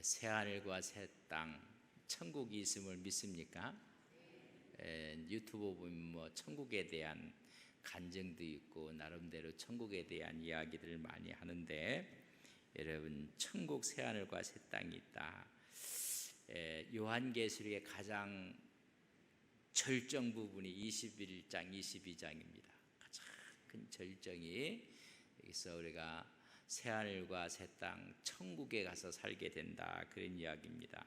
새하늘과 새 땅, 천국이 있음을 믿습니까? 유튜브 보면 뭐 천국에 대한 간증도 있고 나름대로 천국에 대한 이야기들을 많이 하는데, 여러분, 천국 새하늘과 새 땅이 있다. 요한계시록의 가장 절정 부분이 21장, 22장입니다. 가장 큰 절정이 여기서 우리가 새하늘과 새 땅, 천국에 가서 살게 된다, 그런 이야기입니다.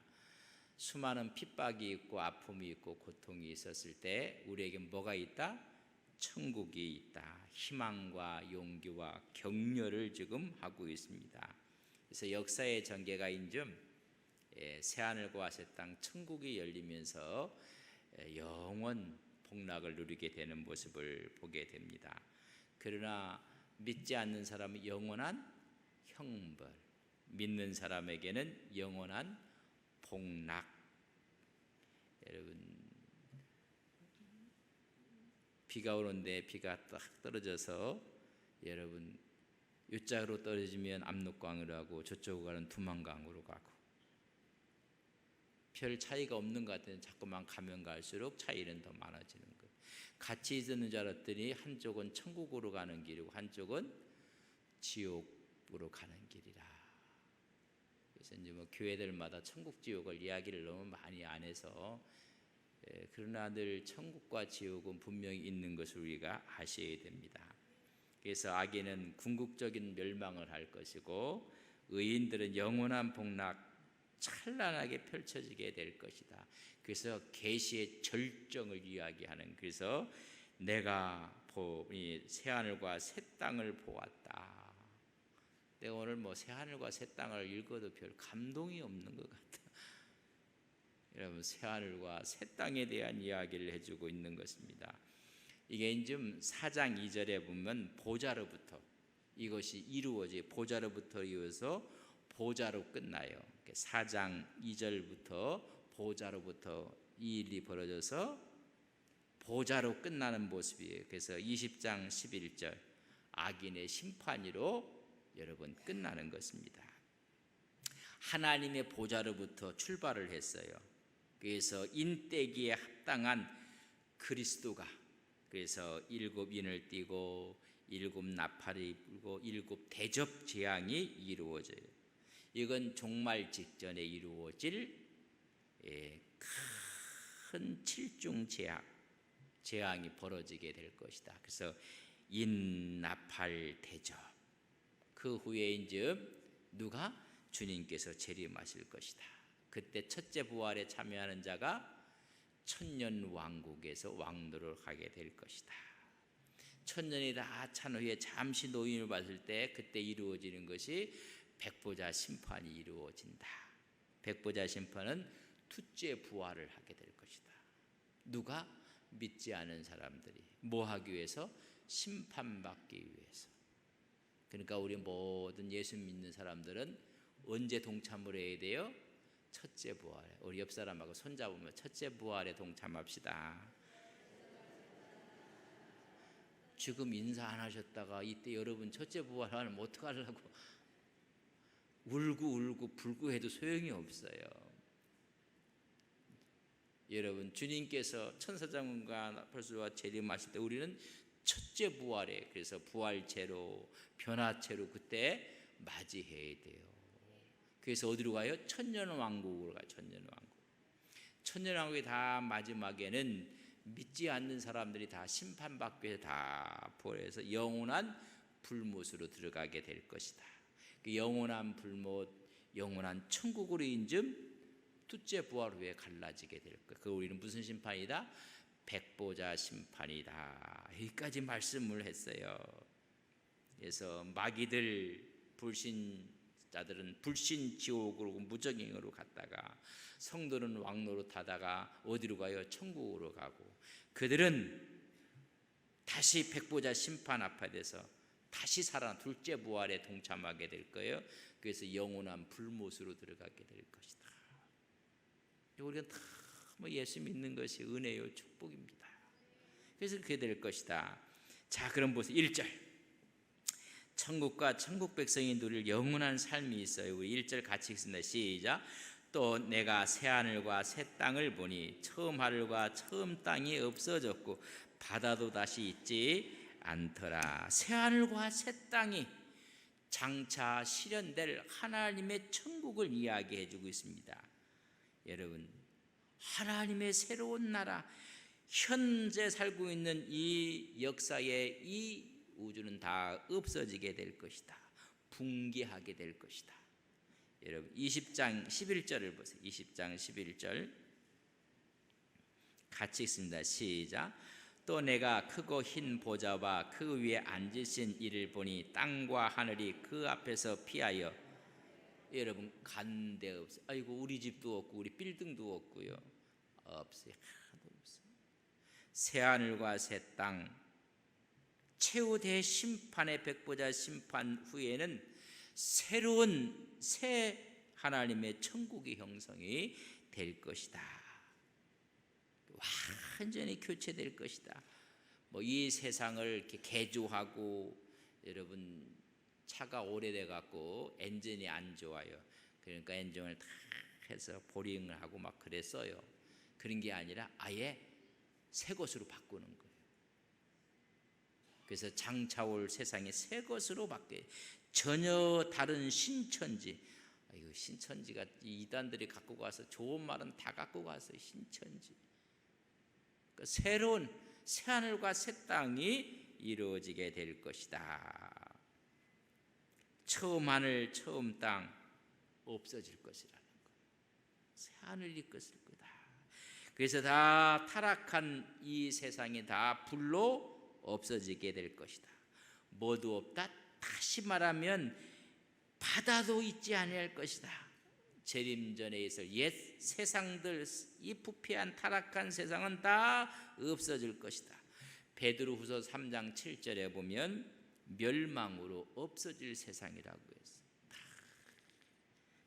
수많은 핍박이 있고 아픔이 있고 고통이 있었을 때 우리에게 뭐가 있다? 천국이 있다. 희망과 용기와 격려를 지금 하고 있습니다. 그래서 역사의 전개가 인좀 새하늘과 새 땅, 천국이 열리면서 영원 복락을 누리게 되는 모습을 보게 됩니다. 그러나 믿지 않는 사람은 영원한 형벌, 믿는 사람에게는 영원한 복락. 여러분, 비가 오는데 비가 딱 떨어져서 여러분 이쪽으로 떨어지면 압록강으로 가고 저쪽으로 가는 두만강으로 가고 별 차이가 없는 것 같은데 자꾸만 가면 갈수록 차이는 더 많아지는 거예요. 같이 있는 줄 알았더니 한쪽은 천국으로 가는 길이고 한쪽은 지옥으로 가는 길이라. 그래서 이제 뭐 교회들마다 천국 지옥을 이야기를 너무 많이 안 해서, 그러나 늘 천국과 지옥은 분명히 있는 것을 우리가 아셔야 됩니다. 그래서 악인은 궁극적인 멸망을 할 것이고 의인들은 영원한 복락 찬란하게 펼쳐지게 될 것이다. 그래서 계시의 절정을 이야기하는, 그래서 내가 이 새하늘과 새 땅을 보았다. 내가 오늘 뭐 새하늘과 새 땅을 읽어도 별 감동이 없는 것 같아. 여러분, 새하늘과 새 땅에 대한 이야기를 해주고 있는 것입니다. 이게 지금 4장 2절에 보면 보좌로부터 이것이 이루어져, 보좌로부터 이어서 보좌로 끝나요. 4장 2절부터 보좌로부터 이 일이 벌어져서 보좌로 끝나는 모습이에요. 그래서 20장 11절 악인의 심판으로 여러분 끝나는 것입니다. 하나님의 보좌로부터 출발을 했어요. 그래서 인대기에 합당한 그리스도가, 그래서 7인을 띠고 7 나팔이 불고 7 대접 재앙이 이루어져요. 이건 종말 직전에 이루어질 큰 7중 재앙이 벌어지게 될 것이다. 그래서 인나팔 대접, 그 후에 이제 누가? 주님께서 재림하실 것이다. 그때 첫째 부활에 참여하는 자가 천년 왕국에서 왕노를 가게 될 것이다. 천년이 다 찬 후에 잠시 노임을 받을 때 그때 이루어지는 것이 백보자 심판이 이루어진다. 백보자 심판은 둘째 부활을 하게 될 것이다. 누가? 믿지 않은 사람들이 뭐 하기 위해서? 심판받기 위해서. 그러니까 우리 모든 예수 믿는 사람들은 언제 동참을 해야 돼요? 첫째 부활에. 우리 옆 사람하고 손잡으며 첫째 부활에 동참합시다. 지금 인사 안 하셨다가 이때 여러분 첫째 부활하면 어떡하려고 울고 불구해도 소용이 없어요. 여러분, 주님께서 천사장군과 나팔수와 재림하실 때 우리는 첫째 부활에, 그래서 부활체로 변화체로 그때 맞이해야 돼요. 그래서 어디로 가요? 천년왕국으로 가요. 천년왕국. 천년왕국의 다 마지막에는 믿지 않는 사람들이 다 심판받기 위해서 다 부활해서 영원한 불못으로 들어가게 될 것이다. 그 영원한 불못, 영원한 천국으로 인증 둘째 부활 후에 갈라지게 될 거예요. 그 우리는 무슨 심판이다? 백보자 심판이다. 여기까지 말씀을 했어요. 그래서 마귀들, 불신자들은 불신 지옥으로 무적행으로 갔다가 성도는 왕노로 타다가 어디로 가요? 천국으로 가고, 그들은 다시 백보자 심판 앞에 돼서 다시 살아나 둘째 부활에 동참하게 될 거예요. 그래서 영원한 불못으로 들어가게 될 것이다. 우리가 다 예수 믿는 것이 은혜요 축복입니다. 그래서 그렇게 될 것이다. 자, 그럼 보세요. 1절 천국과 천국 백성이 누릴 영원한 삶이 있어요. 우리 1절 같이 읽습니다. 시작. 또 내가 새 하늘과 새 땅을 보니 처음 하늘과 처음 땅이 없어졌고 바다도 다시 있지 않더라. 새 하늘과 새 땅이 장차 실현될 하나님의 천국을 이야기해 주고 있습니다. 여러분, 하나님의 새로운 나라, 현재 살고 있는 이 역사의 이 우주는 다 없어지게 될 것이다. 붕괴하게 될 것이다. 여러분 20장 11절을 보세요. 20장 11절 같이 읽습니다. 시작. 또 내가 크고 흰 보좌와 그 위에 앉으신 이를 보니 땅과 하늘이 그 앞에서 피하여, 여러분 간 데 없어요. 아이고 우리 집도 없고 우리 빌딩도 없고요. 없어요. 하나도 없어요. 새 하늘과 새 땅, 최후 대심판의 백보자 심판 후에는 새로운 새 하나님의 천국의 형성이 될 것이다. 완전히 교체될 것이다. 뭐 이 세상을 이렇게 개조하고, 여러분 차가 오래돼 갖고 엔진이 안 좋아요. 그러니까 엔진을 다 해서 보링을 하고 막 그랬어요. 그런 게 아니라 아예 새 것으로 바꾸는 거예요. 그래서 장차 올 세상이 새 것으로 바뀌어요. 전혀 다른 신천지. 이거 신천지가 이단들이 갖고 가서 좋은 말은 다 갖고 가서 신천지. 그러니까 새로운 새 하늘과 새 땅이 이루어지게 될 것이다. 처음 하늘 처음 땅 없어질 것이라는 거예요. 새 하늘이 있을 거다. 그래서 다 타락한 이 세상이 다 불로 없어지게 될 것이다. 모두 없다. 다시 말하면 바다도 있지 아니할 것이다. 재림 전에 있을 옛 세상들, 이 부패한 타락한 세상은 다 없어질 것이다. 베드로후서 3장 7절에 보면 멸망으로 없어질 세상이라고 했어요.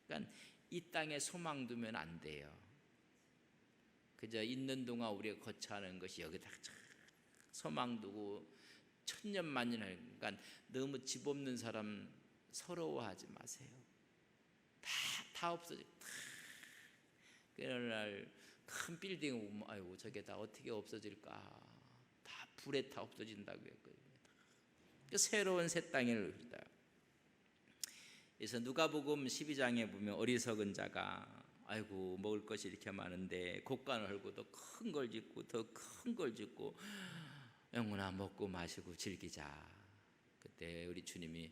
그러니까 이 땅에 소망 두면 안 돼요. 그저 있는 동안 우리가 거처하는 것이 여기다 소망 두고 천년만년 하니까, 그러니까 너무 집 없는 사람 서러워하지 마세요. 다 없어져. 어느 날 큰 빌딩 보면 아이고 저게 다 어떻게 없어질까? 다 불에 다 없어진다고 했거든요. 새로운 새 땅을 봅니다. 그래서 누가복음 12장에 보면 어리석은 자가 아이고 먹을 것이 이렇게 많은데 곡간을 헐고 더 큰 걸 짓고 더 큰 걸 짓고, 영혼아 먹고 마시고 즐기자. 그때 우리 주님이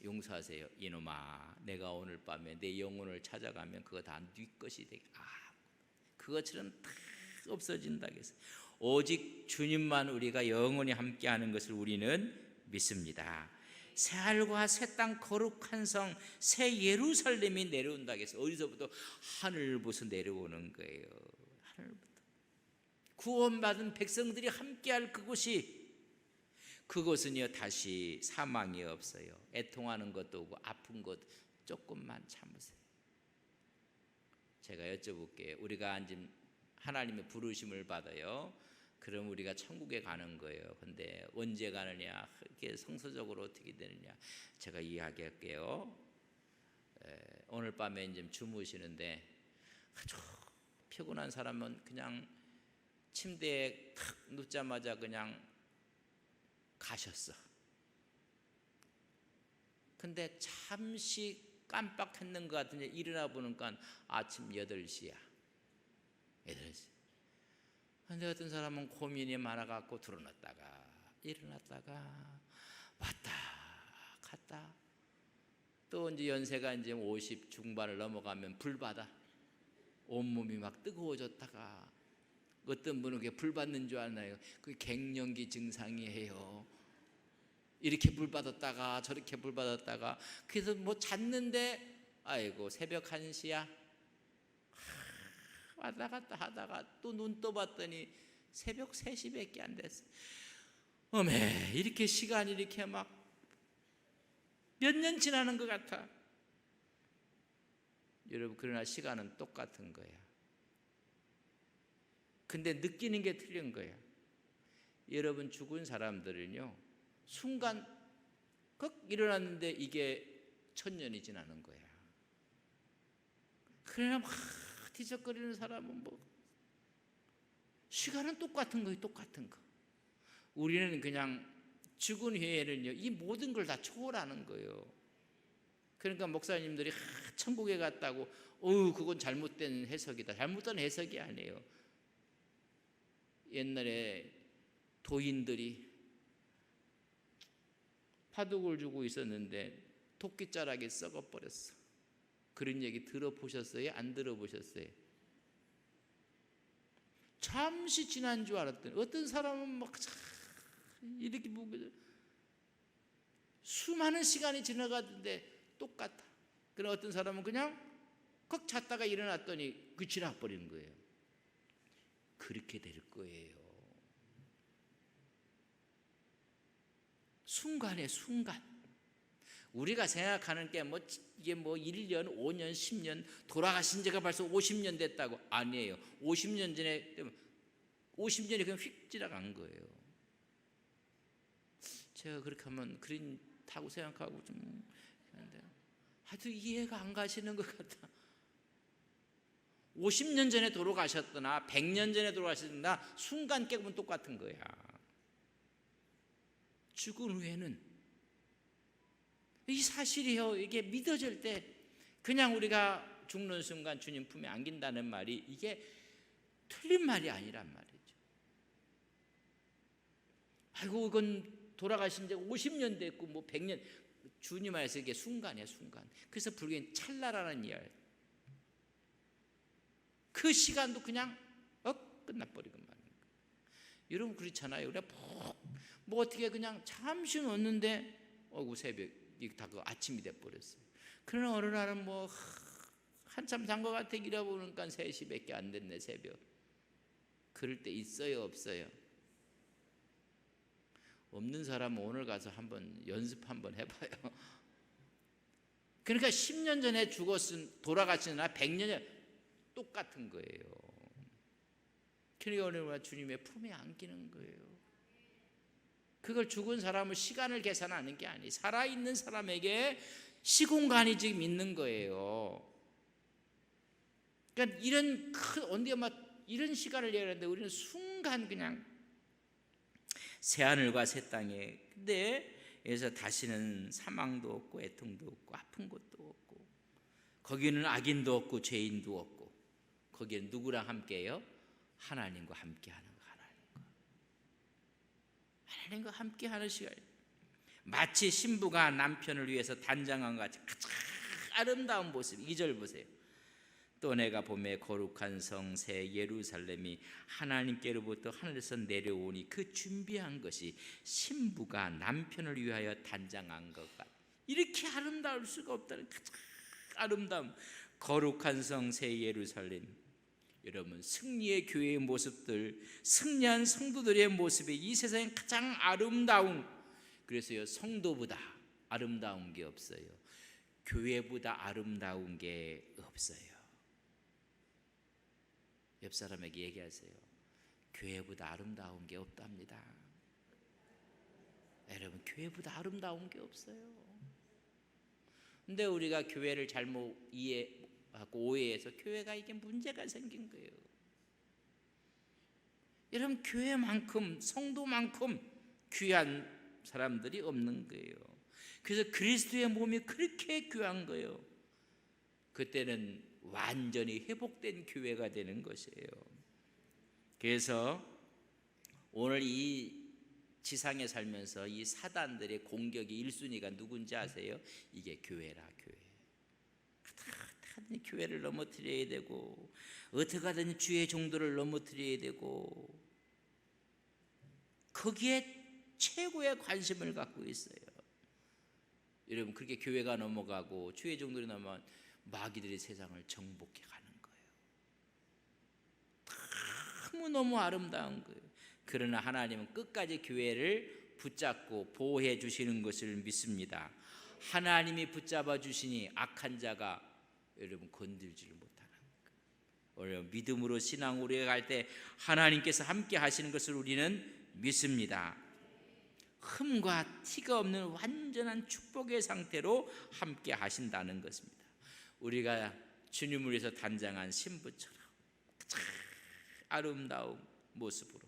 용서하세요. 이놈아, 내가 오늘 밤에 내 영혼을 찾아가면 그거 다 네 것이 되게 그것처럼 다 없어진다 그랬어요. 오직 주님만 우리가 영원히 함께하는 것을 우리는 믿습니다. 새 하늘과 새 땅, 거룩한 성, 새 예루살렘이 내려온다 그랬어요. 어디서부터? 하늘부터 내려오는 거예요. 하늘부터 구원받은 백성들이 함께할 그곳은요 다시 사망이 없어요. 애통하는 것도 오고 아픈 것 조금만 참으세요. 제가 여쭤볼게요. 우리가 지금 하나님의 부르심을 받아요. 그럼 우리가 천국에 가는 거예요. 근데 언제 가느냐, 이렇게 성서적으로 어떻게 되느냐, 제가 이야기할게요. 오늘 밤에 이제 주무시는데 아주 피곤한 사람은 그냥 침대에 탁 눕자마자 그냥 가셨어. 근데 잠시 깜빡했는 것 같은데 일어나 보니까 아침 8시야. 8시. 근데 어떤 사람은 고민이 많아갖고 들어놨다가 일어났다가 왔다 갔다. 또 이제 연세가 이제 50 중반을 넘어가면 불받아. 온몸이 막 뜨거워졌다가, 어떤 분은 그게 불 받는 줄 아나요? 그게 갱년기 증상이에요. 이렇게 불 받았다가 저렇게 불 받았다가, 그래서 뭐 잤는데 아이고 새벽 1시야. 왔다 갔다 하다가 또 눈 떠봤더니 새벽 3시밖에 안 됐어. 어메, 이렇게 시간이 이렇게 막 몇 년 지나는 것 같아. 여러분, 그러나 시간은 똑같은 거야. 근데 느끼는 게 틀린 거야. 여러분, 죽은 사람들은요 순간 꼭 일어났는데 이게 1000년이 지나는 거야. 그러나 막 뒤적거리는 사람은 뭐 시간은 똑같은 거예요. 똑같은 거. 우리는 그냥 죽은 후에는요, 이 모든 걸 다 초월하는 거예요. 그러니까 목사님들이 천국에 갔다고 그건 잘못된 해석이다. 잘못된 해석이 아니에요. 옛날에 도인들이 파독을 주고 있었는데 토끼자락이 썩어버렸어. 그런 얘기 들어보셨어요? 안 들어보셨어요? 잠시 지난 줄 알았더니 어떤 사람은 막 이렇게 보고 수많은 시간이 지나갔는데 똑같아. 그럼 어떤 사람은 그냥 컥 잤다가 일어났더니 그 지나버리는 거예요. 그렇게 될 거예요. 순간에 순간. 우리가 생각하는 게 이게 1년, 5년, 10년 돌아가신 지가 벌써 50년 됐다고. 아니에요. 50년 전에 50년이 그냥 휙 지나간 거예요. 제가 그렇게 하면 그렇다고 생각하고 좀 하는데 하여튼 이해가 안 가시는 것 같아. 50년 전에 돌아가셨거나 100년 전에 돌아가셨거나 순간 깨보면 똑같은 거야. 죽은 후에는 이 사실이요, 이게 믿어질 때 그냥 우리가 죽는 순간 주님 품에 안긴다는 말이 이게 틀린 말이 아니란 말이죠. 아이고 이건 돌아가신 지 50년 됐고 100년, 주님 안에서 이게 순간이야, 순간. 그래서 불교는 찰나라는 이야기. 그 시간도 그냥 끝나버리고 말이야. 여러분 그렇잖아요. 우리가 어떻게 그냥 잠시 놓는데 새벽이 다 그 아침이 돼버렸어요. 그러나 어느 날은 한참 잔 것 같아 일어보니까 3시밖에 안 됐네, 새벽. 그럴 때 있어요, 없어요? 없는 사람은 오늘 가서 한번 연습 한번 해봐요. 그러니까 10년 전에 돌아가시나 100년 전에 똑같은 거예요. 그러니까 오늘 주님의 품에 안기는 거예요. 그걸 죽은 사람은 시간을 계산하는 게 아니에요. 살아있는 사람에게 시공간이 지금 있는 거예요. 그러니까 이런 시간을 얘기하는데 우리는 순간 그냥 새하늘과 새 땅에, 근데 여기서 다시는 사망도 없고 애통도 없고 아픈 것도 없고, 거기는 악인도 없고 죄인도 없고, 거기는 누구랑 함께해요? 하나님과 함께하는 거. 하나님과 함께하는 시간. 마치 신부가 남편을 위해서 단장한 것 같이 가장 아름다운 모습. 2절 보세요. 또 내가 보매 거룩한 성 새 예루살렘이 하나님께로부터 하늘에서 내려오니 그 준비한 것이 신부가 남편을 위하여 단장한 것 같다. 이렇게 아름다울 수가 없다는 가장 아름다운 거룩한 성 새 예루살렘. 여러분, 승리의 교회의 모습들, 승리한 성도들의 모습이 이 세상에 가장 아름다운, 그래서요, 성도보다 아름다운 게 없어요. 교회보다 아름다운 게 없어요. 옆 사람에게 얘기하세요. 교회보다 아름다운 게 없답니다. 여러분, 교회보다 아름다운 게 없어요. 근데 우리가 교회를 잘못 이해하고 오해해서 교회가 이게 문제가 생긴 거예요. 여러분, 교회만큼, 성도만큼 귀한 사람들이 없는 거예요. 그래서 그리스도의 몸이 그렇게 귀한 거예요. 그때는 완전히 회복된 교회가 되는 것이에요. 그래서 오늘 이 지상에 살면서 이 사단들의 공격이 1순위가 누군지 아세요? 이게 교회라, 교회. 어떻게든 교회를 넘어뜨려야 되고, 어떻게 하든 주의 종도를 넘어뜨려야 되고, 거기에 최고의 관심을 갖고 있어요. 여러분, 그렇게 교회가 넘어가고 주의 종들이 넘어가면 마귀들이 세상을 정복해 가는 거예요. 너무너무 아름다운 거예요. 그러나 하나님은 끝까지 교회를 붙잡고 보호해 주시는 것을 믿습니다. 하나님이 붙잡아 주시니 악한 자가 여러분 건들지를 못하는 거예요. 믿음으로 신앙으로 갈 때 하나님께서 함께 하시는 것을 우리는 믿습니다. 흠과 티가 없는 완전한 축복의 상태로 함께 하신다는 것입니다. 우리가 주님을 위해서 단장한 신부처럼 아름다운 모습으로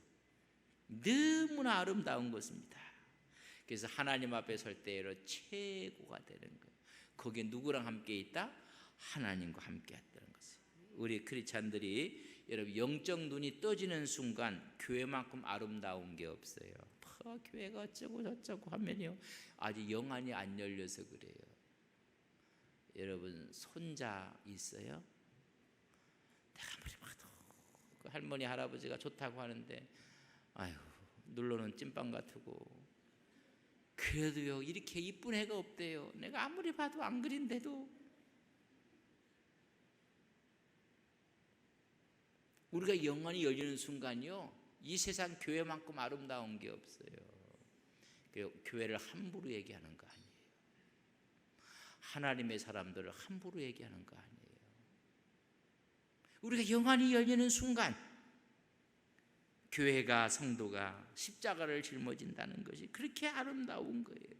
너무나 아름다운 것입니다. 그래서 하나님 앞에 설 때로 최고가 되는 거예요. 거기에 누구랑 함께 있다? 하나님과 함께 했다는 것이에요. 우리 크리스찬들이 여러분 영적 눈이 떠지는 순간 교회만큼 아름다운 게 없어요. 교회가 어쩌고 저쩌고 하면요 아직 영안이 안 열려서 그래요. 여러분 손자 있어요? 내가 아무리 봐도 그 할머니 할아버지가 좋다고 하는데 아유 눌러놓은 찐빵 같고 그래도요 이렇게 이쁜 애가 없대요. 내가 아무리 봐도 안 그린데도. 우리가 영안이 열리는 순간이요 이 세상 교회만큼 아름다운 게 없어요. 교회를 함부로 얘기하는 거 아니에요. 하나님의 사람들을 함부로 얘기하는 거 아니에요. 우리가 영안이 열리는 순간 교회가 성도가 십자가를 짊어진다는 것이 그렇게 아름다운 거예요.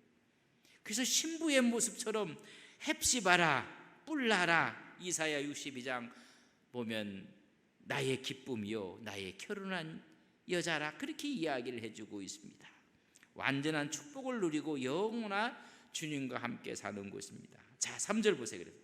그래서 신부의 모습처럼 헵시바라 뿔나라 이사야 62장 보면 나의 기쁨이요 나의 결혼한 여자라 그렇게 이야기를 해주고 있습니다. 완전한 축복을 누리고 영원한 주님과 함께 사는 곳입니다. 자 3절 보세요. 그래서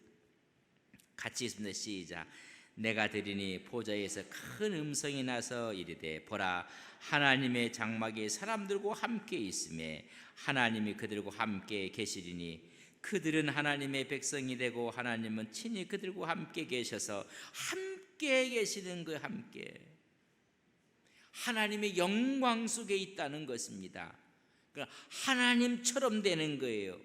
같이 있습니다. 시작. 내가 들으니 보좌에서 큰 음성이 나서 이르되 보라 하나님의 장막이 사람들과 함께 있음에 하나님이 그들과 함께 계시리니 그들은 하나님의 백성이 되고 하나님은 친히 그들과 함께 계셔서 함께 계시는 그 함께 하나님의 영광 속에 있다는 것입니다. 그러니까 하나님처럼 되는 거예요.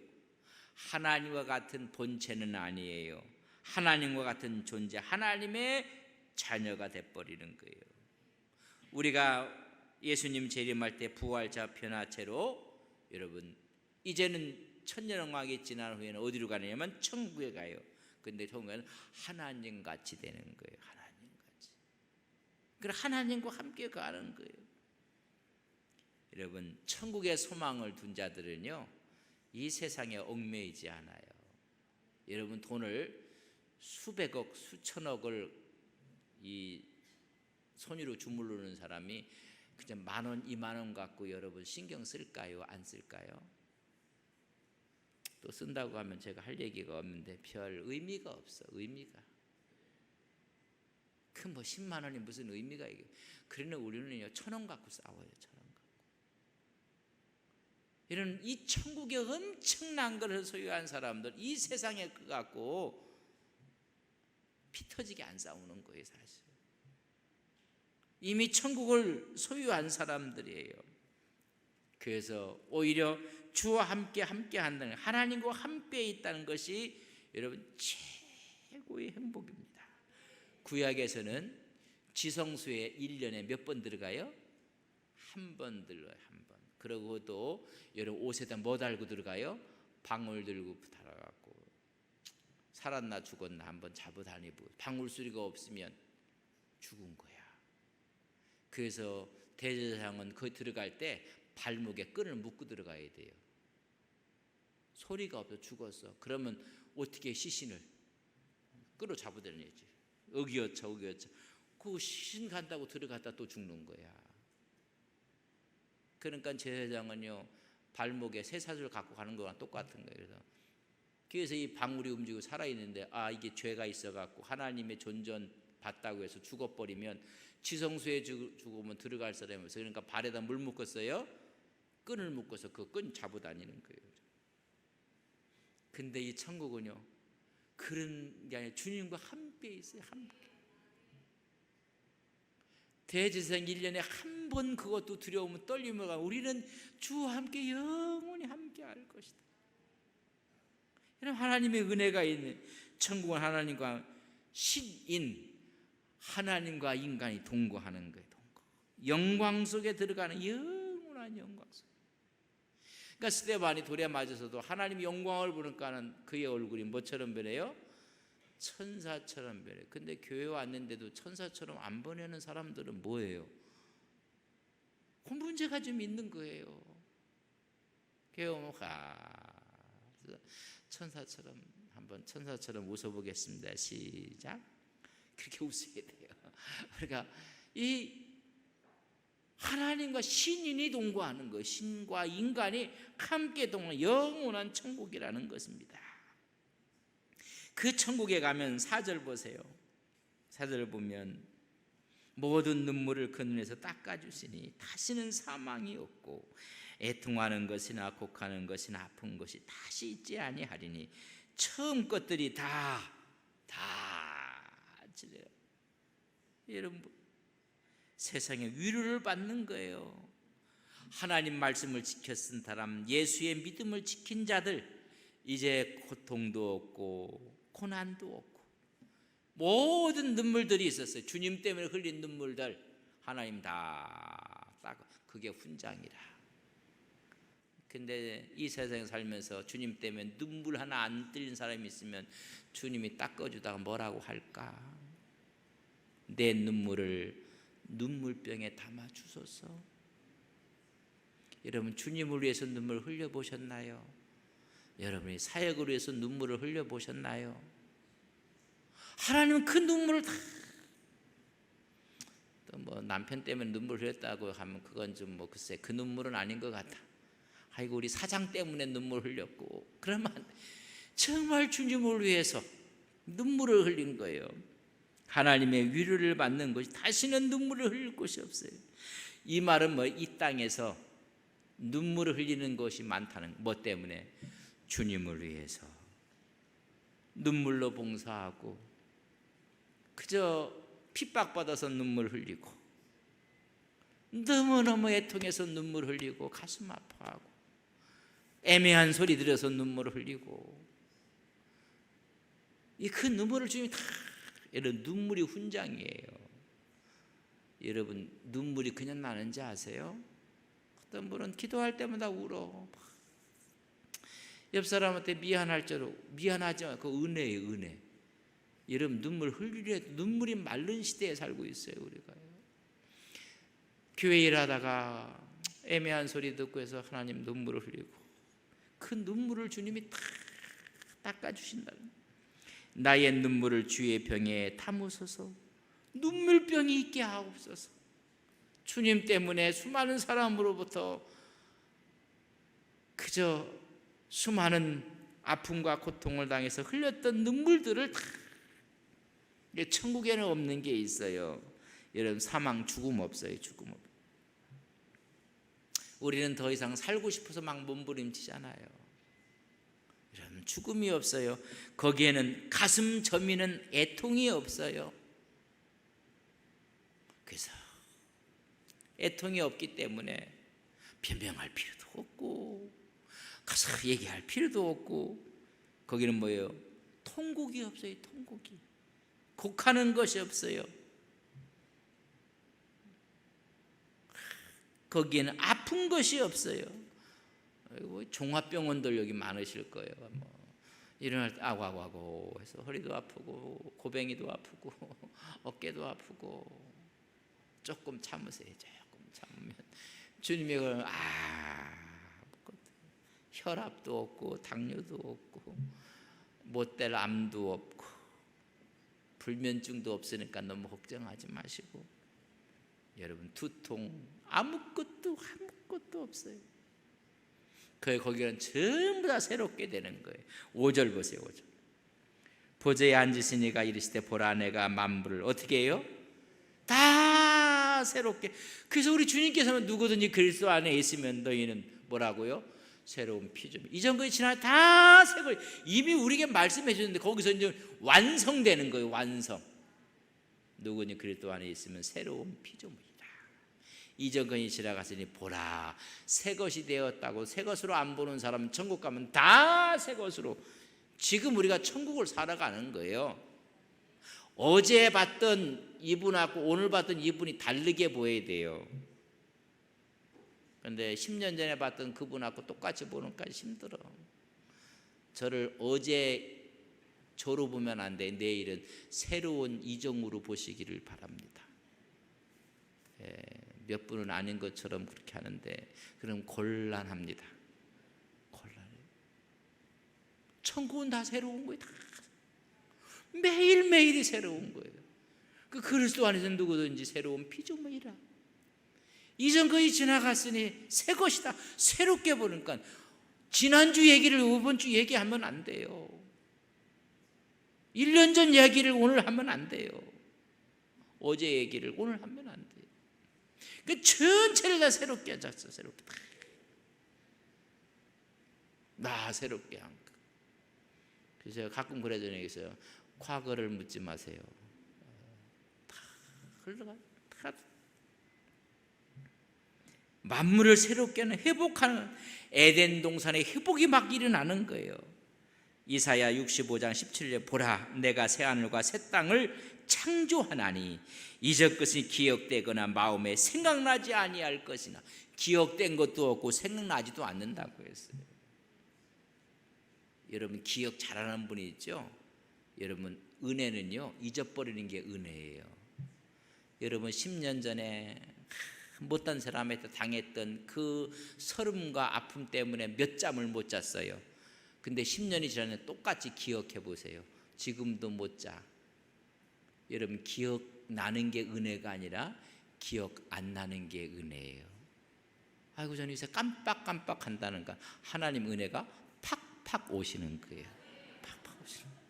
하나님과 같은 본체는 아니에요. 하나님과 같은 존재, 하나님의 자녀가 돼버리는 거예요. 우리가 예수님 재림할 때 부활자 변화체로 여러분 이제는 천년왕국이 지난 후에는 어디로 가느냐면 천국에 가요. 근데 천국에는 하나님같이 되는 거예요. 하나님같이. 그래서 하나님과 함께 가는 거예요. 여러분 천국의 소망을 둔 자들은요 이 세상에 얽매이지 않아요. 여러분 돈을 수백억 수천억을 이 손으로 주물르는 사람이 그냥 10,000원 20,000원 갖고 여러분 신경 쓸까요? 안 쓸까요? 또 쓴다고 하면 제가 할 얘기가 없는데 별 의미가 없어. 의미가 그 뭐 10만 원이 무슨 의미가 이게. 그러나 우리는요 1,000원 갖고 싸워요. 1,000원 갖고. 이런 이 천국의 엄청난 것을 소유한 사람들 이 세상에 그 갖고 피 터지게 안 싸우는 거예요. 사실 이미 천국을 소유한 사람들이에요. 그래서 오히려 주와 함께 한다는 하나님과 함께 있다는 것이 여러분 최고의 행복입니다. 구약에서는 지성소에 1년에 몇 번 들어가요? 한 번 들어요. 한 번. 그리고 또 여러분 옷에다 뭐 달고 들어가요? 방울 들고 달아갖고 살았나 죽었나 한번 잡아다니고 방울 소리가 없으면 죽은 거야. 그래서 대제사장은 거기 들어갈 때 발목에 끈을 묶고 들어가야 돼요. 소리가 없어 죽었어. 그러면 어떻게 시신을 끌어 잡아다녀야지. 어기어차 그 시신 간다고 들어갔다 또 죽는 거야. 그러니까 제사장은요 발목에 쇠사슬을 갖고 가는 거랑 똑같은 거예요. 그래서 이 방울이 움직이고 살아있는데 이게 죄가 있어갖고 하나님의 존전 받다고 해서 죽어버리면 지성소에 죽으면 들어갈 사람이 없어요. 그러니까 발에다 물 묶었어요. 끈을 묶어서 그 끈 잡고 다니는 거예요. 근데 이 천국은요 그런 게 아니라 주님과 함께 있어요. 함께. 대제사장 1년에 한 번 그것도 두려우면 떨리면 우리는 주와 함께 영원히 함께 할 것이다. 이런 하나님의 은혜가 있는 천국은 하나님과 신인 하나님과 인간이 동거하는 거예요. 동거. 영광 속에 들어가는 영원한 영광 속. 그러니까 스데반이 돌에 맞아서도 하나님 영광을 보니까는 그의 얼굴이 뭐처럼 변해요? 천사처럼 변해요. 근데 교회 왔는데도 천사처럼 안 변하는 사람들은 뭐예요? 그 문제가 좀 있는 거예요. 천사처럼 한번 천사처럼 웃어보겠습니다. 시작. 그렇게 웃어야 돼요. 그러니까 이 하나님과 신인이 동거하는 거, 신과 인간이 함께 동거하는 영원한 천국이라는 것입니다. 그 천국에 가면 4절 보세요. 4절 보면 모든 눈물을 그 눈에서 닦아주시니 다시는 사망이 없고 애통하는 것이나 곡하는 것이나 아픈 것이 다시 있지 아니하리니 처음 것들이 다 지래요. 여러분, 세상에 위로를 받는 거예요. 하나님 말씀을 지켜 쓴 사람, 예수의 믿음을 지킨 자들, 이제 고통도 없고 고난도 없고 모든 눈물들이 있었어요. 주님 때문에 흘린 눈물들 하나님 다 닦아. 그게 훈장이라. 근데 이 세상에 살면서 주님 때문에 눈물 하나 안 흘린 사람이 있으면 주님이 닦아주다가 뭐라고 할까? 내 눈물을 눈물병에 담아 주소서. 여러분, 주님을 위해서 눈물 흘려보셨나요? 여러분이 사역을 위해서 눈물을 흘려보셨나요? 하나님은 그 눈물을 다, 또 뭐 남편 때문에 눈물 흘렸다고 하면 그건 좀 뭐 글쎄 그 눈물은 아닌 것 같아. 아이고 우리 사장 때문에 눈물 흘렸고, 그러면 정말 주님을 위해서 눈물을 흘린 거예요. 하나님의 위로를 받는 것이 다시는 눈물을 흘릴 곳이 없어요. 이 말은 뭐 이 땅에서 눈물을 흘리는 것이 많다는, 뭐 때문에? 주님을 위해서 눈물로 봉사하고 그저 핍박받아서 눈물 흘리고 너무너무 애통해서 눈물 흘리고 가슴 아파하고 애매한 소리 들어서 눈물 흘리고 그 눈물을 주님이 다, 이런 눈물이 훈장이에요. 여러분, 눈물이 그냥 나는지 아세요? 어떤 분은 기도할 때마다 울어. 옆 사람한테 미안할 줄, 미안하지만 그 은혜예요, 은혜. 여러분, 눈물 흘리려 눈물이 마른 시대에 살고 있어요, 우리가. 교회 일하다가 애매한 소리 듣고 해서 하나님 눈물을 흘리고 그 눈물을 주님이 다 닦아주신다. 나의 눈물을 주의 병에 담으소서. 눈물병이 있게 하옵소서. 주님 때문에 수많은 사람으로부터 그저 수많은 아픔과 고통을 당해서 흘렸던 눈물들을 다, 천국에는 없는 게 있어요. 여러분, 사망, 죽음 없어요. 죽음 없어요. 우리는 더 이상 살고 싶어서 막 몸부림치잖아요. 여러분, 죽음이 없어요. 거기에는 가슴 저미는 애통이 없어요. 그래서 애통이 없기 때문에 변명할 필요도 없고 가서 얘기할 필요도 없고, 거기는 뭐예요? 통곡이 없어요. 통곡이. 곡하는 것이 없어요. 거기에는 아픈 것이 없어요. 종합병원들 여기 많으실 거예요. 뭐 일어날 때 아고아고 해서 허리도 아프고 고뱅이도 아프고 어깨도 아프고 조금 참으세요. 조금 참으면 주님이 그러면 혈압도 없고 당뇨도 없고 못될 암도 없고 불면증도 없으니까 너무 걱정하지 마시고, 여러분, 두통 아무것도 없어요. 거기는 전부 다 새롭게 되는 거예요. 5절 보세요. 5절. 보좌에 앉으신 이가 이르시되 보라 내가 만물을 어떻게 해요? 다 새롭게. 그래서 우리 주님께서는 누구든지 그리스도 안에 있으면 너희는 뭐라고요? 새로운 피조물. 이전 것이 지나 다 새거. 이미 우리에게 말씀해 주는데 거기서 이제 완성되는 거예요. 완성. 누구든지 그리스도 안에 있으면 새로운 피조물이다. 이전 것이 지나갔으니 보라 새 것이 되었다고. 새 것으로 안 보는 사람은 천국 가면 다 새 것으로. 지금 우리가 천국을 살아가는 거예요. 어제 봤던 이분하고 오늘 봤던 이분이 다르게 보여야 돼요. 그런데 10년 전에 봤던 그분하고 똑같이 보는까지 힘들어. 저를 어제 저로 보면 안 돼. 내일은 새로운 이정으로 보시기를 바랍니다. 몇 분은 아닌 것처럼 그렇게 하는데 그럼 곤란합니다. 천국은 다 새로운 거예요. 다. 매일매일이 새로운 거예요. 그 그리스도 안에서 누구든지 새로운 피조물이라. 이전 것이 지나갔으니 새 것이다. 새롭게 보니까 지난주 얘기를 이번 주 얘기하면 안 돼요. 1년 전 얘기를 오늘 하면 안 돼요. 어제 얘기를 오늘 하면 안 돼요. 그 전체를 다 새롭게 하셨어. 새롭게 다 새롭게 한 거. 그래서 제가 가끔 그래서 얘기했어요. 과거를 묻지 마세요. 다 흘러가. 다 만물을 새롭게 하는, 회복하는, 에덴 동산의 회복이 막 일어나는 거예요. 이사야 65장 17절에 보라, 내가 새하늘과 새 땅을 창조하나니 이전 것이 기억되거나 마음에 생각나지 아니할 것이나. 기억된 것도 없고 생각나지도 않는다고 했어요. 여러분 기억 잘하는 분이 있죠? 여러분 은혜는요, 잊어버리는 게 은혜예요. 여러분 10년 전에 못한 사람한테 당했던 그 서름과 아픔 때문에 몇 잠을 못 잤어요. 근데 10년이 지나면 똑같이 기억해 보세요. 지금도 못 자. 여러분 기억나는 게 은혜가 아니라 기억 안 나는 게 은혜예요. 아이고 저는 이제 깜빡깜빡 한다는 거, 하나님 은혜가 팍팍 오시는 거예요. 팍팍 오시는 거예요.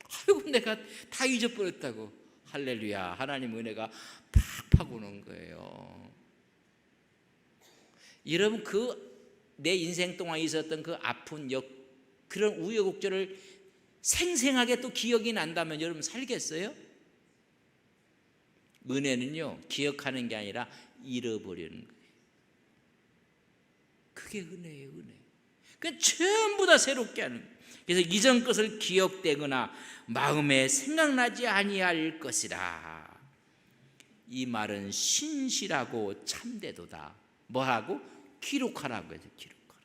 아이고 내가 다 잊어버렸다고. 할렐루야. 하나님 은혜가 팍팍 오는 거예요. 여러분 내 인생 동안 있었던 그 아픈 그런 우여곡절을 생생하게 또 기억이 난다면 여러분 살겠어요? 은혜는요, 기억하는 게 아니라 잃어버리는 거예요. 그게 은혜예요, 은혜. 그러니까 전부 다 새롭게 하는 거예요. 그래서 이전 것을 기억되거나 마음에 생각나지 아니할 것이라. 이 말은 신실하고 참되도다. 뭐하고? 기록하라고 해서 기록하라.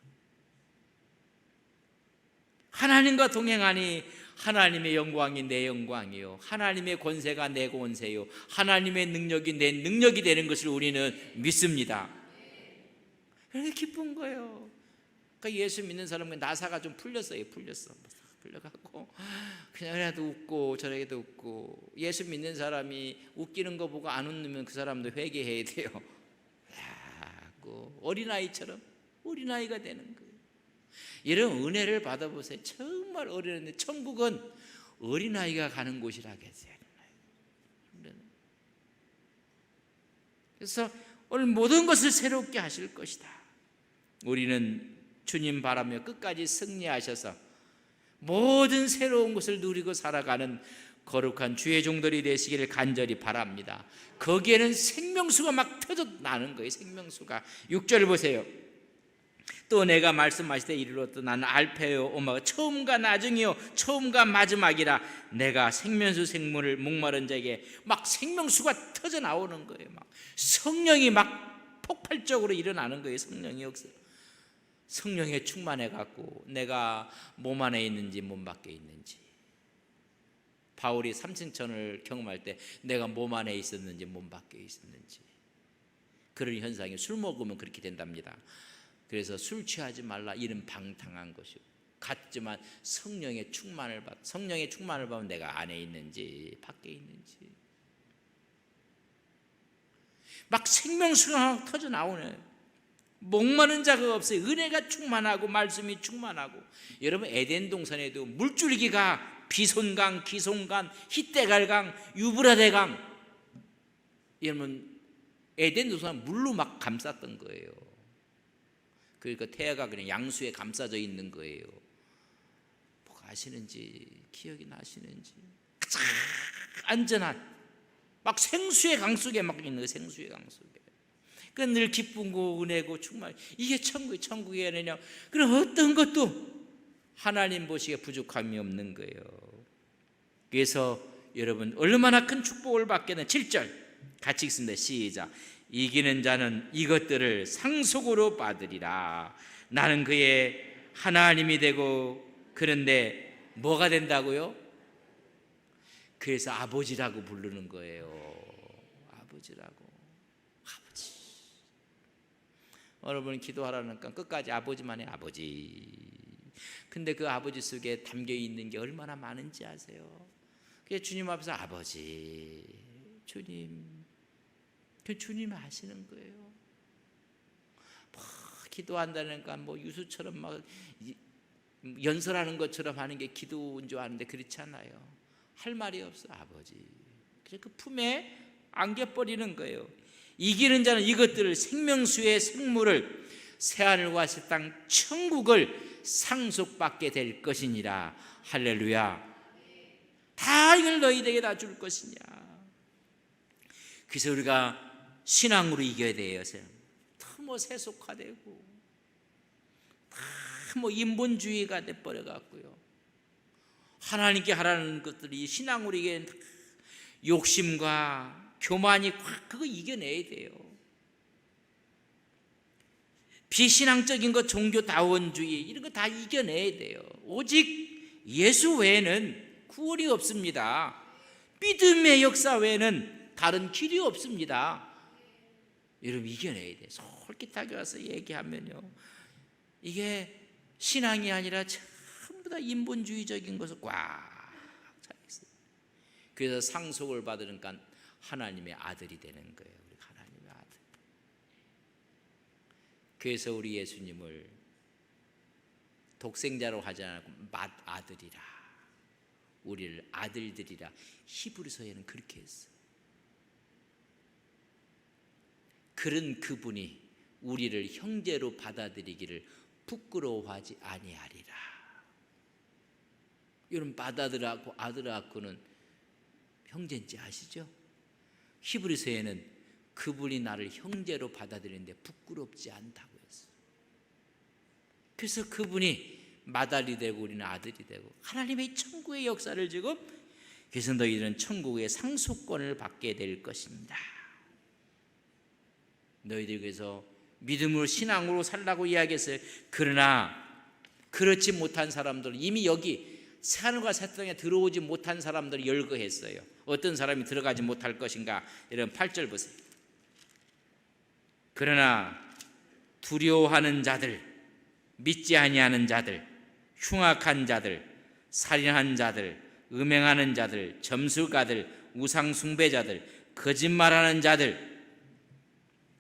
하나님과 동행하니 하나님의 영광이 내 영광이요, 하나님의 권세가 내 권세요, 하나님의 능력이 내 능력이 되는 것을 우리는 믿습니다. 그렇게 기쁜 거예요. 그러니까 예수 믿는 사람은 나사가 좀 풀렸어요. 풀려갖고 그냥 이래도 웃고 저래도 웃고. 예수 믿는 사람이 웃기는 거 보고 안 웃으면 그 사람도 회개해야 돼요. 어린아이처럼 어린아이가 되는 거예요. 이런 은혜를 받아보세요. 정말 어린아이인데 천국은 어린아이가 가는 곳이라겠어요. 그래서 오늘 모든 것을 새롭게 하실 것이다. 우리는 주님 바라며 끝까지 승리하셔서 모든 새로운 것을 누리고 살아가는 거룩한 주의 종들이 되시기를 간절히 바랍니다. 거기에는 생명수가 막 터져 나는 거예요. 생명수가. 6절 보세요. 또 내가 말씀하시되 이르렀다. 나는 알파요 오마가, 처음과 나중이요 처음과 마지막이라. 내가 생명수 생물을 목마른 자에게 막 생명수가 터져 나오는 거예요. 막 성령이 막 폭발적으로 일어나는 거예요. 성령에 충만해 갖고 내가 몸 안에 있는지 몸 밖에 있는지. 바울이 삼층천을 경험할 때 내가 몸 안에 있었는지 몸 밖에 있었는지. 그런 현상이 술 먹으면 그렇게 된답니다. 그래서 술 취하지 말라. 이는 방탕한 것이고, 같지만 성령의 충만을 받으면 내가 안에 있는지 밖에 있는지. 막 생명수가 터져 나오네. 목마른 자가 없어요. 은혜가 충만하고 말씀이 충만하고. 여러분 에덴 동산에도 물줄기가 비손강, 기손강, 히데갈강, 유브라데강. 여러분 에덴 동산 물로 막 감쌌던 거예요. 그러니까 태아가 그냥 양수에 감싸져 있는 거예요. 뭐가 아시는지, 기억이 나시는지. 가장 안전한 막 생수의 강 속에 막 있는 거예요. 생수의 강 속에. 그러니까 늘 기쁘고 은혜고 충만. 이게 천국의 은혜냐. 그럼 어떤 것도 하나님 보시기에 부족함이 없는 거예요. 그래서 여러분 얼마나 큰 축복을 받게는 7절 같이 읽습니다. 시작. 이기는 자는 이것들을 상속으로 받으리라. 나는 그의 하나님이 되고 그런데 뭐가 된다고요? 그래서 아버지라고 부르는 거예요. 아버지라고. 아버지. 여러분 기도하라니까 끝까지 아버지만 해. 아버지. 근데 그 아버지 속에 담겨 있는 게 얼마나 많은지 아세요? 그래서 주님 앞에서 아버지, 주님, 그 주님 아시는 거예요. 뭐 기도한다니까 뭐 유수처럼 막 연설하는 것처럼 하는 게 기도인 줄 아는데 그렇지 않아요. 할 말이 없어 아버지. 그래서 그 품에 안겨버리는 거예요. 이기는 자는 이것들을 생명수의 생물을 새하늘과 새 땅 천국을 상속받게 될 것이니라. 할렐루야. 다 이걸 너희에게 다 줄 것이냐. 그래서 우리가 신앙으로 이겨야 돼요. 뭐 세속화되고 뭐 인본주의가 돼버려 갖고요. 하나님께 하라는 것들이 신앙으로 이겨야 욕심과 교만이 그거 이겨내야 돼요. 비신앙적인 것, 종교다원주의 이런 거 다 이겨내야 돼요. 오직 예수 외에는 구원이 없습니다. 믿음의 역사 외에는 다른 길이 없습니다. 여러분 이겨내야 돼요. 솔깃하게 와서 얘기하면요, 이게 신앙이 아니라 전부 다 인본주의적인 것을 꽉 차 있어요. 그래서 상속을 받으니까 하나님의 아들이 되는 거예요. 우리 하나님의 아들. 그래서 우리 예수님을 독생자로 하지 않고 맏아들이라, 우리를 아들들이라 히브리서에는 그렇게 했어요. 그런 그분이 우리를 형제로 받아들이기를 부끄러워하지 아니하리라. 여러분 맏아들하고 아들하고는 형제인지 아시죠? 히브리서에는 그분이 나를 형제로 받아들이는데 부끄럽지 않다고 했어요. 그래서 그분이 맏아들이 되고 우리는 아들이 되고 하나님의 천국의 역사를 지금, 그래서 너희들은 천국의 상속권을 받게 될 것입니다. 너희들께서 믿음으로 신앙으로 살라고 이야기했어요. 그러나 그렇지 못한 사람들은 이미 여기 새하늘과 새 땅에 들어오지 못한 사람들이 열거했어요. 어떤 사람이 들어가지 못할 것인가? 이런 8절 보세요. 그러나 두려워하는 자들, 믿지 아니하는 자들, 흉악한 자들, 살인한 자들, 음행하는 자들, 점술가들, 우상 숭배자들, 거짓말하는 자들,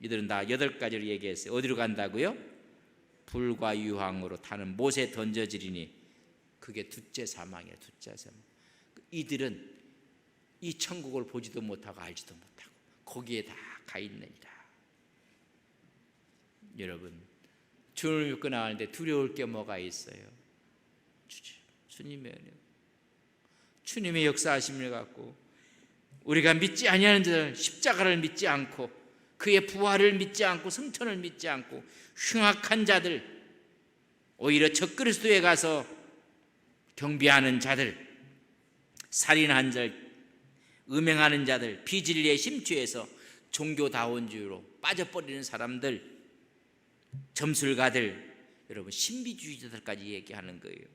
이들은 다 8가지를 얘기했어요. 어디로 간다고요? 불과 유황으로 타는 못에 던져지리니 그게 둘째 사망이에요. 둘째 사망. 이들은 이 천국을 보지도 못하고 알지도 못하고 거기에 다 가 있느니라. 여러분 주님을 믿고 나가는데 두려울 게 뭐가 있어요? 주님의 은혜, 주님의 역사하심을 갖고 우리가 믿지 아니하는 자들, 십자가를 믿지 않고 그의 부활을 믿지 않고 성천을 믿지 않고 흉악한 자들, 오히려 적그리스도에 가서 경배하는 자들, 살인한 자들, 음행하는 자들, 비진리에 심취해서 종교다원주의로 빠져버리는 사람들, 점술가들, 여러분 신비주의자들까지 얘기하는 거예요.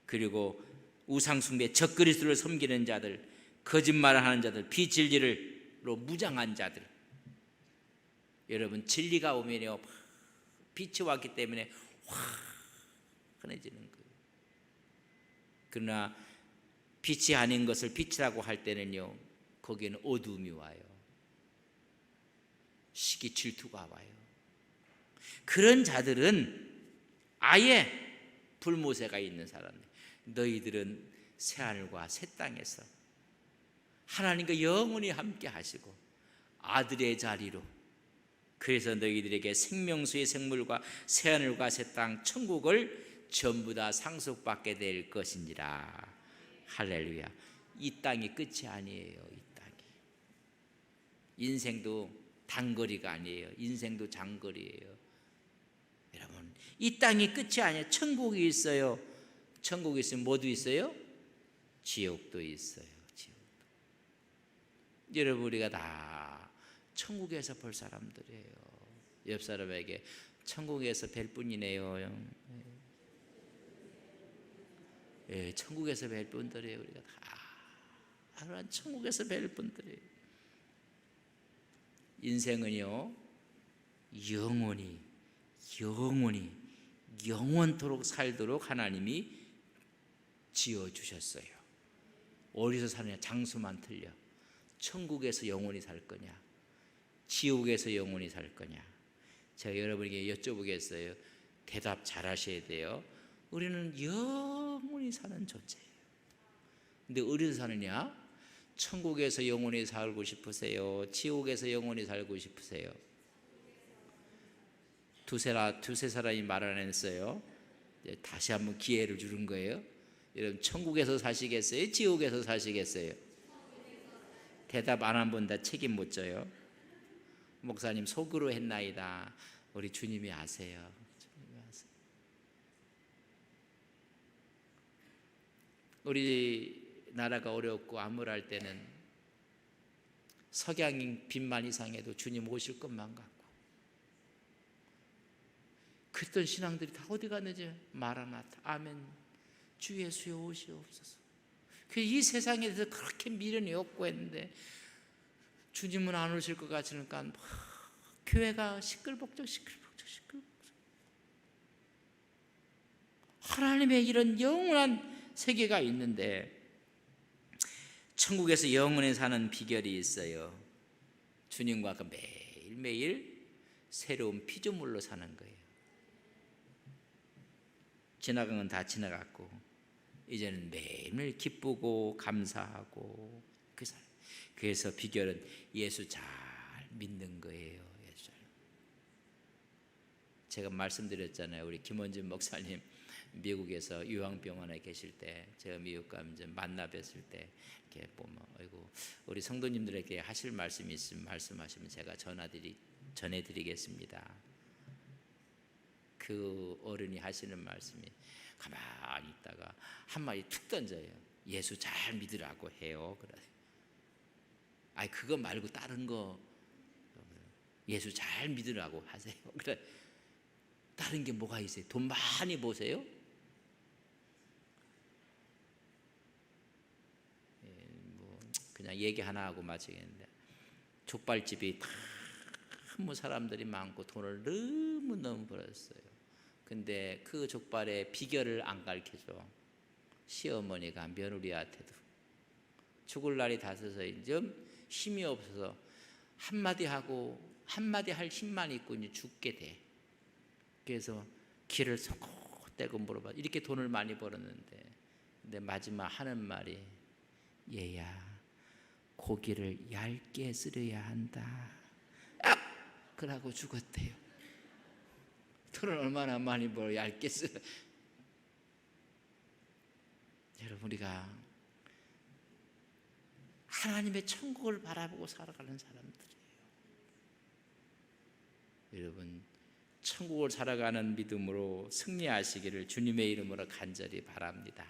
그리고 우상숭배, 적그리스도를 섬기는 자들, 거짓말을 하는 자들, 비진리로 무장한 자들. 여러분 진리가 오면요 빛이 왔기 때문에 환해지는 거예요. 그러나 빛이 아닌 것을 빛이라고 할 때는요 거기에는 어두움이 와요. 시기 질투가 와요. 그런 자들은 아예 불모세가 있는 사람들. 너희들은 새하늘과 새 땅에서 하나님과 영원히 함께 하시고 아들의 자리로, 그래서 너희들에게 생명수의 생물과 새하늘과 새 땅 천국을 전부 다 상속받게 될 것이니라. 할렐루야. 이 땅이 끝이 아니에요. 이 땅이 인생도 단거리가 아니에요. 인생도 장거리예요. 여러분 이 땅이 끝이 아니에요. 천국이 있어요. 천국이 있으면 뭐도 있어요? 지옥도 있어요. 지옥도. 여러분 우리가 다 천국에서 볼 사람들이에요. 옆 사람에게 천국에서 뵐 뿐이네요. 예, 천국에서 뵐 분들이에요. 우리가 다 천국에서 뵐 분들이에요. 인생은요 영원히 영원토록 살도록 하나님이 지어주셨어요. 어디서 사느냐? 장소만 틀려. 천국에서 영원히 살 거냐? 지옥에서 영원히 살 거냐? 제가 여러분에게 여쭤보겠어요. 대답 잘 하셔야 돼요. 우리는 영원히 사는 존재예요. 근데 어디서 사느냐? 천국에서 영원히 살고 싶으세요? 지옥에서 영원히 살고 싶으세요? 두세 사람이 말 안 했어요. 다시 한번 기회를 주는 거예요. 여러분, 천국에서 사시겠어요? 지옥에서 사시겠어요? 대답 안 한 분 다 책임 못 져요. 목사님 속으로 했나이다. 우리 주님이 아세요. 주님이 아세요. 우리나라가 어렵고 암울할 때는 석양인 빛만 이상해도 주님 오실 것만 같고, 그랬던 신앙들이 다 어디 갔는지 마라나타, 아멘, 주 예수여 오시옵소서. 이 세상에 대해서 그렇게 미련이 없고 했는데 주님은 안 오실 것 같으니까 교회가 시끌벅적. 하나님의 이런 영원한 세계가 있는데, 천국에서 영원히 사는 비결이 있어요. 주님과 매일매일 새로운 피조물로 사는 거예요. 지나간 건 다 지나갔고 이제는 매일매일 기쁘고 감사하고 그 사람. 그래서 비결은 예수 잘 믿는 거예요. 예수 잘. 제가 말씀드렸잖아요. 우리 김원진 목사님 미국에서 유황병원에 계실 때, 제가 미국 가면 이제 만나 뵀을 때 이렇게 보면, 아이고, 우리 성도님들에게 하실 말씀이 있으면 말씀하시면 제가 전해드리겠습니다. 그 어른이 하시는 말씀이, 가만히 있다가 한마디 툭 던져요. 예수 잘 믿으라고 해요. 그래. 아니, 그거 말고 다른 거 예수 잘 믿으라고 하세요. 그래. 다른 게 뭐가 있어요? 돈 많이 버세요? 그냥 얘기 하나 하고 마치겠는데, 족발집이 너무 사람들이 많고 돈을 너무 벌었어요. 근데 그 족발의 비결을 안 가르쳐줘. 시어머니가 며느리한테도 죽을 날이 닿아서 이제 힘이 없어서 한마디 할 힘만 있고 이제 죽게 돼. 그래서 귀를 쏙 떼고 물어봐. 이렇게 돈을 많이 벌었는데, 근데 마지막 하는 말이, 얘야, 고기를 얇게 썰어야 한다. 그러고 죽었대요. 돈을 얼마나 많이 벌어 얇게 썰어. 여러분, 우리가 하나님의 천국을 바라보고 살아가는 사람들이에요. 여러분, 천국을 살아가는 믿음으로 승리하시기를 주님의 이름으로 간절히 바랍니다.